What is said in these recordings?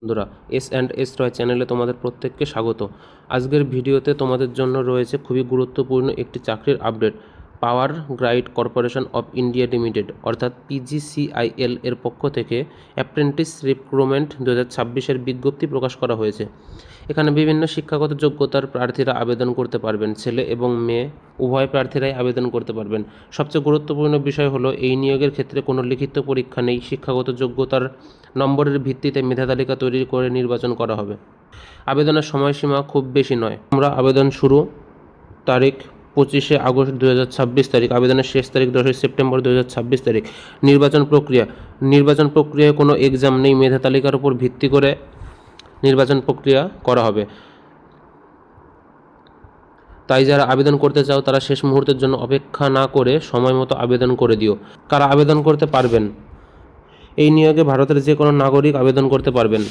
বন্ধুরা, এস রয় চ্যানেলে তোমাদের প্রত্যেককে স্বাগত। আজকের ভিডিওতে তোমাদের জন্য রয়েছে খুবই গুরুত্বপূর্ণ একটি চাকরির update. Power grid corporation of India limited অর্থাৎ PGCIL এর পক্ষ থেকে অ্যাপ্রেন্টিস রিক্রুটমেন্ট 2026-এর বিজ্ঞপ্তি প্রকাশ করা হয়েছে। এখানে বিভিন্ন শিক্ষাগত যোগ্যতার প্রার্থীরা আবেদন করতে পারবেন। ছেলে এবং মেয়ে উভয় প্রার্থীরাই আবেদন করতে পারবেন। সবচেয়ে গুরুত্বপূর্ণ বিষয় হলো এই নিয়োগের ক্ষেত্রে কোনো লিখিত পরীক্ষা নেই। শিক্ষাগত যোগ্যতার নম্বরের ভিত্তিতে মেধা তালিকা তৈরি করে নির্বাচন করা হবে। আবেদনের সময়সীমা খুব বেশি নয়। আমরা আবেদন শুরু তারিখ 25শে আগস্ট 2026 তারিখ, আবেদনের শেষ তারিখ 10ই সেপ্টেম্বর 2026 তারিখ। নির্বাচন প্রক্রিয়ায় কোনো এক্সাম নেই। মেধা তালিকার উপর ভিত্তি করে নির্বাচন প্রক্রিয়া করা হবে। তাই যারা আবেদন করতে চাও তারা শেষ মুহূর্তের জন্য অপেক্ষা না করে সময় মতো আবেদন করে দিও। কারা আবেদন করতে পারবেন? এই নিয়োগে ভারতের যে কোনো নাগরিক আবেদন করতে পারবেন।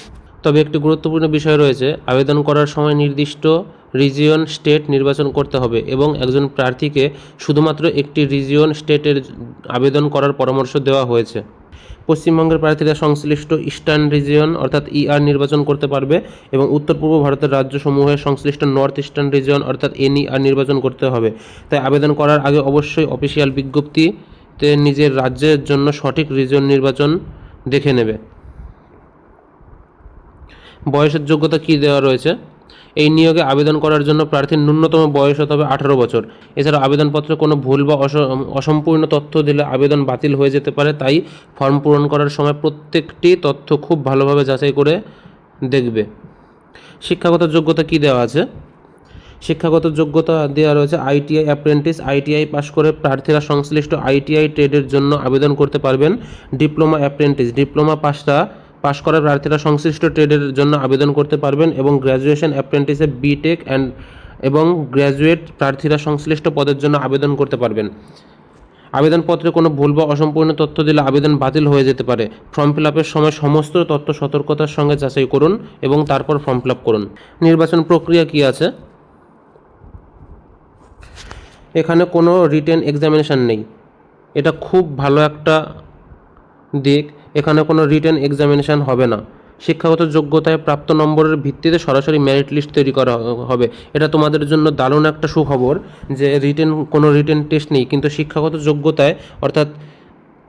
তবে একটি গুরুত্বপূর্ণ বিষয় রয়েছে, আবেদন করার সময় নির্দিষ্ট রিজিয়ন স্টেট নির্বাচন করতে হবে এবং একজন প্রার্থীকে শুধুমাত্র একটি রিজিয়ন স্টেটের আবেদন করার পরামর্শ দেওয়া হয়েছে। পশ্চিমবঙ্গের প্রার্থীরা সংশ্লিষ্ট ইস্টার্ন রিজিয়ন অর্থাৎ ER নির্বাচন করতে পারবে এবং উত্তর পূর্ব ভারতের রাজ্যসমূহের সংশ্লিষ্ট নর্থ ইস্টার্ন রিজিয়ন অর্থাৎ NER নির্বাচন করতে হবে। তাই আবেদন করার আগে অবশ্যই অফিসিয়াল বিজ্ঞপ্তিতে নিজের রাজ্যের জন্য সঠিক রিজিয়ন নির্বাচন দেখে নেবে। বয়সের যোগ্যতা কী দেওয়া রয়েছে? এই নিয়োগে আবেদন করার জন্য প্রার্থীর ন্যূনতম বয়স হতে হবে 18 বছর। এছাড়া আবেদনপত্রে কোনো ভুল বা অসম্পূর্ণ তথ্য দিলে আবেদন বাতিল হয়ে যেতে পারে। তাই ফর্ম পূরণ করার সময় প্রত্যেকটি তথ্য খুব ভালোভাবে যাচাই করে দেখবে। শিক্ষাগত যোগ্যতা কী দেওয়া আছে? শিক্ষাগত যোগ্যতা দেওয়া রয়েছে ITI অ্যাপ্রেন্টিস। ITI পাশ করে প্রার্থীরা সংশ্লিষ্ট ITI ট্রেডের জন্য আবেদন করতে পারবেন। ডিপ্লোমা অ্যাপ্রেন্টিস, ডিপ্লোমা পাশ করা প্রার্থীরা সংশ্লিষ্ট ট্রেডের জন্য আবেদন করতে পারবেন এবং গ্র্যাজুয়েশন অ্যাপ্রেন্টিসে BTech এবং গ্র্যাজুয়েট প্রার্থীরা সংশ্লিষ্ট পদের জন্য আবেদন করতে পারবেন। আবেদনপত্রে কোনো ভুল বা অসম্পূর্ণ তথ্য দিলে আবেদন বাতিল হয়ে যেতে পারে। ফর্ম ফিল আপের সময় সমস্ত তথ্য সতর্কতার সঙ্গে যাচাই করুন এবং তারপর ফর্ম ফিল আপ করুন। নির্বাচন প্রক্রিয়া কী আছে? এখানে কোনো রিটেন এক্সামিনেশান নেই। এটা খুব ভালো একটা দিক। এখানে কোনো রিটেন এক্সামিনেশান হবে না। শিক্ষাগত যোগ্যতায় প্রাপ্ত নম্বরের ভিত্তিতে সরাসরি মেরিট লিস্ট তৈরি করা হবে। এটা তোমাদের জন্য দারুণ একটা সুখবর যে কোনো রিটেন টেস্ট নেই, কিন্তু শিক্ষাগত যোগ্যতায় অর্থাৎ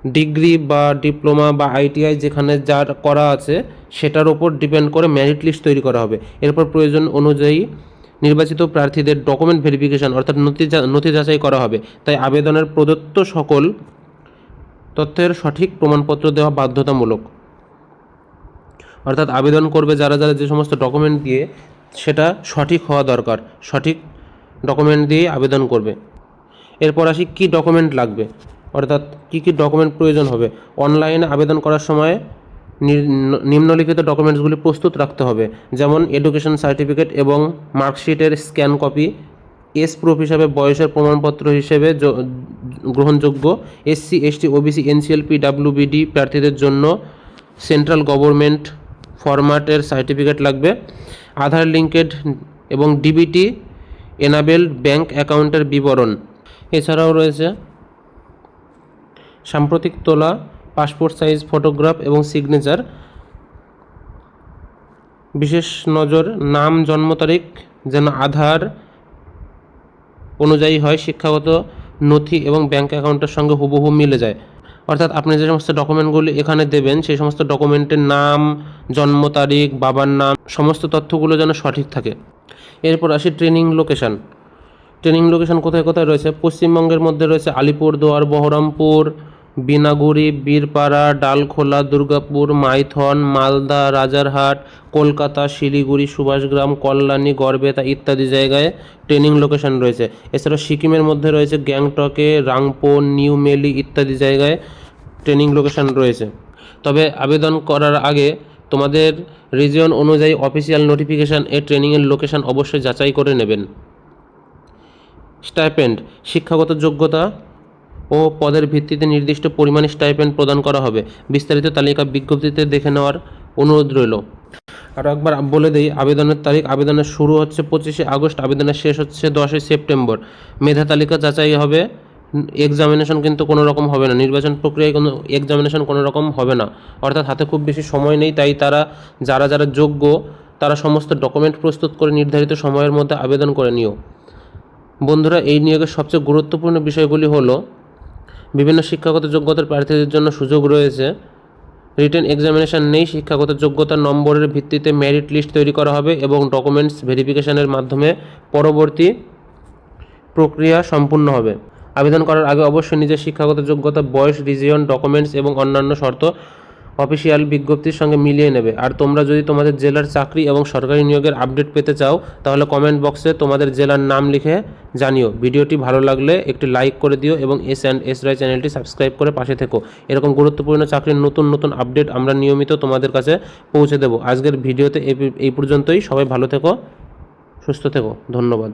ডিগ্রি বা ডিপ্লোমা বা ITI যেখানে যার করা আছে সেটার ওপর ডিপেন্ড করে মেরিট লিস্ট তৈরি করা হবে। এরপর প্রয়োজন অনুযায়ী নির্বাচিত প্রার্থীদের ডকুমেন্ট ভেরিফিকেশন অর্থাৎ নথি যাচাই করা হবে। তাই আবেদনের প্রদত্ত সকল তথ্যের সঠিক প্রমাণপত্র দেওয়া বাধ্যতামূলক। অর্থাৎ আবেদন করবে যারা যে সমস্ত ডকুমেন্ট দিয়ে সেটা সঠিক হওয়া দরকার। সঠিক ডকুমেন্ট দিয়ে আবেদন করবে। এরপর আসি কী ডকুমেন্ট লাগবে, অর্থাৎ কী ডকুমেন্ট প্রয়োজন হবে। অনলাইনে আবেদন করার সময় নিম্নলিখিত ডকুমেন্টসগুলি প্রস্তুত রাখতে হবে, যেমন এডুকেশন সার্টিফিকেট এবং মার্কশিটের স্ক্যান কপি। প্রুফ হিসাবে বয়সের প্রমাণপত্র হিসেবে গ্রহণযোগ্য। SC ST OBC NCL PWBD প্রার্থীদের জন্য সেন্ট্রাল গভর্নমেন্ট ফরম্যাটের সার্টিফিকেট লাগবে। আধার লিঙ্কেড এবং DBT এনাবেলড ব্যাঙ্ক অ্যাকাউন্টের বিবরণ। এছাড়াও রয়েছে সাম্প্রতিক তোলা পাসপোর্ট সাইজ ফটোগ্রাফ এবং সিগনেচার। বিশেষ নজর, নাম জন্ম তারিখ যেন আধার অনুযায়ী হয়, শিক্ষাগত নথি এবং ব্যাঙ্ক অ্যাকাউন্টের সঙ্গে হুবহু মিলে যায়। অর্থাৎ আপনি যে সমস্ত ডকুমেন্টগুলি এখানে দেবেন সেই সমস্ত ডকুমেন্টের নাম, জন্ম তারিখ, বাবার নাম, সমস্ত তথ্যগুলো যেন সঠিক থাকে। এরপর আসি ট্রেনিং লোকেশান। ট্রেনিং লোকেশান কোথায় কোথায় রয়েছে? পশ্চিমবঙ্গের মধ্যে রয়েছে আলিপুরদুয়ার, বহরমপুর, বিনাগুড়ি, বীরপাড়া, ডালখোলা, দুর্গাপুর, মাইথন, মালদা, রাজারহাট, কলকাতা, শিলিগুড়ি, সুভাষগ্রাম, কল্যাণী, গড়বেতা ইত্যাদি জায়গায় ট্রেনিং লোকেশান রয়েছে। এছাড়া সিকিমের মধ্যে রয়েছে গ্যাংটকে, রাংপো, নিউ মেলি ইত্যাদি জায়গায় ট্রেনিং লোকেশান রয়েছে। তবে আবেদন করার আগে তোমাদের রিজিয়ন অনুযায়ী অফিসিয়াল নোটিফিকেশান ট্রেনিংয়ের লোকেশান অবশ্যই যাচাই করে নেবেন। স্টাইপেন্ড, শিক্ষাগত যোগ্যতা ও পদের ভিত্তিতে নির্দিষ্ট পরিমাণে স্টাইপেন্ড প্রদান করা হবে। বিস্তারিত তালিকা বিজ্ঞপ্তিতে দেখে নেওয়ার অনুরোধ রইল। আরও একবার বলে দিই, আবেদনের তারিখ, আবেদনের শুরু হচ্ছে 25শে আগস্ট, আবেদনের শেষ হচ্ছে 10ই সেপ্টেম্বর। মেধা তালিকা যাচাই হবে এক্সামিনেশন কিন্তু কোনো রকম হবে না, নির্বাচন প্রক্রিয়ায় কোনো এক্সামিনেশন কোনো রকম হবে না। অর্থাৎ হাতে খুব বেশি সময় নেই, তাই যারা যোগ্য তারা সমস্ত ডকুমেন্ট প্রস্তুত করে নির্ধারিত সময়ের মধ্যে আবেদন করে নিও। বন্ধুরা, এই নিয়োগের সবচেয়ে গুরুত্বপূর্ণ বিষয়গুলি হলো বিভিন্ন শিক্ষাগত যোগ্যতার প্রার্থীদের জন্য সুযোগ রয়েছে। রিটেন এক্সামিনেশন নেই, শিক্ষাগত যোগ্যতার নম্বরের ভিত্তিতে মেরিট লিস্ট তৈরি করা হবে এবং ডকুমেন্টস ভেরিফিকেশনের মাধ্যমে পরবর্তী প্রক্রিয়া সম্পূর্ণ হবে। আবেদন করার আগে অবশ্যই নিজের শিক্ষাগত যোগ্যতা, বয়স, রিজিয়ন, ডকুমেন্টস এবং অন্যান্য শর্ত অফিসিয়াল বিজ্ঞপ্তির সঙ্গে মিলিয়ে নেবে। আর তোমরা যদি তোমাদের জেলার চাকরি এবং সরকারি নিয়োগের আপডেট পেতে চাও তাহলে কমেন্ট বক্সে তোমাদের জেলার নাম লিখে জানিও। ভিডিওটি ভালো লাগলে একটি লাইক করে দিও এবং এস রায় চ্যানেলটি সাবস্ক্রাইব করে পাশে থেকো। এরকম গুরুত্বপূর্ণ চাকরির নতুন আপডেট আমরা নিয়মিত তোমাদের কাছে পৌঁছে দেব। আজকের ভিডিওতে এই পর্যন্তই। সবাই ভালো থেকো, সুস্থ থেকো, ধন্যবাদ।